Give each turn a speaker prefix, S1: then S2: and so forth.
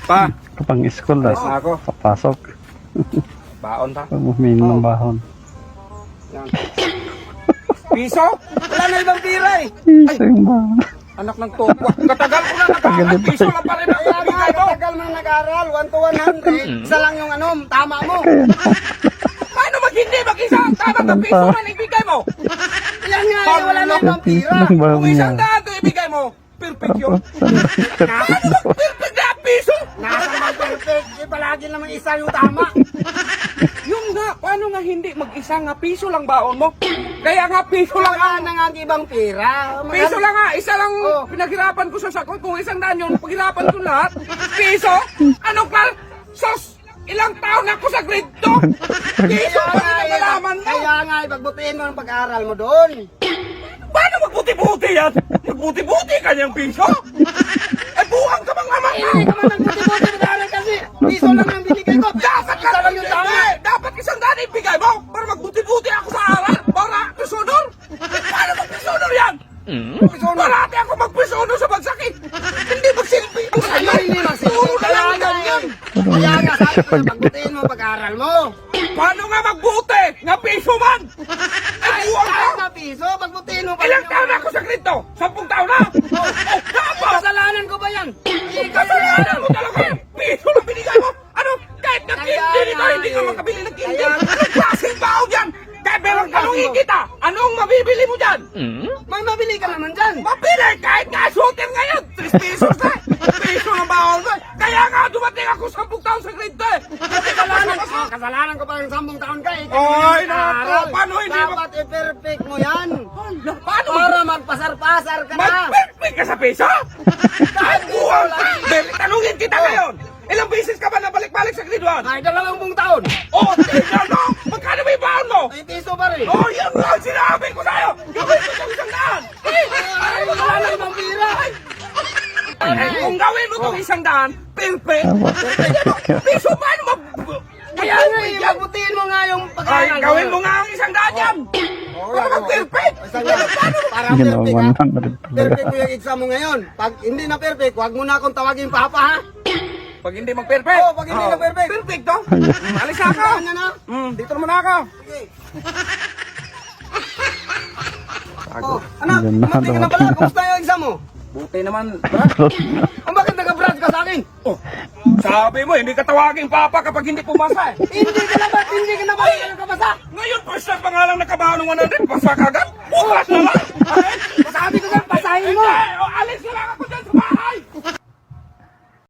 S1: Pa,
S2: Kapang school
S1: alis na ako.
S2: papasok.
S1: Baon pa.
S2: Humingi ng bahon.
S1: Piso? Wala na ibang pira eh.
S2: Piso yung bahon.
S1: Anak ng topo. Katagal ko na nag-aaral. Piso lang pa rin ang ibigay mo.
S3: Tagal mo nag-aral, 1 to 100. Isa lang yung ano, tama mo.
S1: Paano mag-hindi? Mag-isa ang tama na piso man ibigay mo.
S3: Yan nga, wala na ibang
S2: Piso
S3: pira.
S2: ng bahon
S1: Kung
S2: niya.
S1: isang daan ito ibigay mo, perfect yun. Paano mag-perfect na piso?
S3: Nasa bang perfect? Eh, palagi naman isa yung tama.
S1: Yun nga, paano nga hindi mag-isa nga piso lang baon mo? Kaya nga piso lang
S3: Wala
S1: ang...
S3: na nga ang ibang pira.
S1: Piso lang nga, isa lang
S3: Oh.
S1: pinaghirapan ko sa sakot. Kung isang daan yun, paghirapan ko lahat. Piso? Ano ka? Sos! Ilang taon na ako sa grade 2! Piso pa rin ang nalaman mo!
S3: Kaya nga, ipagbutihin mo ang pag-aaral mo doon.
S1: Paano magbuti-buti yan? Magbuti-buti kanyang piso? Ay buwang ka bang ama
S3: Hindi ka man nagbuti-buti mag-aaral kasi piso lang ang binigay ko.
S1: Dapat
S3: Isa lang yung tama.
S1: Dapat isang daan ibigay mo para magbuti-buti ako sa aral. Para pisonor. Paano magpisonor yan? Parati ako magpisonor sa bagsakit. Hindi magsilbi.
S3: Ano hindi masin?
S1: Puro na
S3: Kaya
S1: lang
S3: nga
S1: yan.
S3: yan. Kaya nga, sabi ko, pagbutihin mo ang pag-aaral mo.
S1: Paano nga magbuti? Nga piso man. Ay buwang ka.
S3: Kahit na piso, pagbutihin mo pa rin
S1: Ilang
S3: yung-
S1: taon na ako sa grade 2? 10 taon na. Tapos.
S3: Kasalanan ko ba yan?
S1: Kasalanan mo talaga. Piso lang binigay mo. Ano? Kahit na
S3: Kaya
S1: hindi
S3: nga
S1: hindi ka
S3: eh.
S1: makabili ng kindi.
S3: Kaya-
S1: Anong klaseng baon yan? Kahit meron tanongin kita, anong mabibili mo dyan?
S3: May mabili ka naman dyan.
S1: Mabili kahit nga shooter ngayon. 3 pesos na. Piso ng baon mo. Kaya nga dumating ako 10 taon sa grade 2 eh.
S3: Kasalanan ko pa yung 10 taon ka eh.
S1: Ay,
S3: Kasi
S1: naku.
S3: nag-aaral.
S1: Paano hindi mo-
S3: Dapat i-perfect mo yan.
S1: Paano
S3: Para magpasar-pasar ka na.
S1: mag-perfect ka sa piso? Kahit buwang ka. Bebe, tanungin kita ngayon. Ilang beses ka ba nabalik-balik sa grade 1?
S3: Ay, 2 taon.
S1: Oh, tingnan mo! Magkano ba yung baon mo?
S3: Ay, piso pa rin.
S1: Oh, yun lang sinabi ko sa'yo! Gawin mo itong 100!
S3: Ay, wala na ibang pira.
S1: Kung gawin mo itong 100, perfect! Piso, paano mag...
S3: Kaya nga, ibabutihin mo nga yung
S1: Ay,
S3: pag-aaral.
S1: gawin mo nga ang 100 yan! Para mag-perfect!
S3: Para
S2: Ginawa
S3: perfect ha.
S2: 100 talaga.
S3: Perfect mo yung exam mo ngayon. Pag hindi na perfect, huwag mo na akong tawagin papa ha.
S1: Pag hindi mag-perfect!
S3: Oo, pag hindi na perfect.
S1: Perfect to! Alis na ako!
S3: Saan na na?
S1: Dito naman ako!
S3: Sige. Oh, anak,
S2: Yan na,
S3: dumating ka na pala. Kumusta yung exam mo?
S1: Buti naman,
S3: Ang bakit nag-abroad ka sa akin?
S1: Oh, sabi mo, hindi ka tawagin papa kapag hindi pumasa eh.
S3: Hindi ka na ba? Hindi ka na ba nakakabasa?
S1: Ngayon, first time pa nga lang nakabaho ng 100, basa ka agad? Bukas na lang!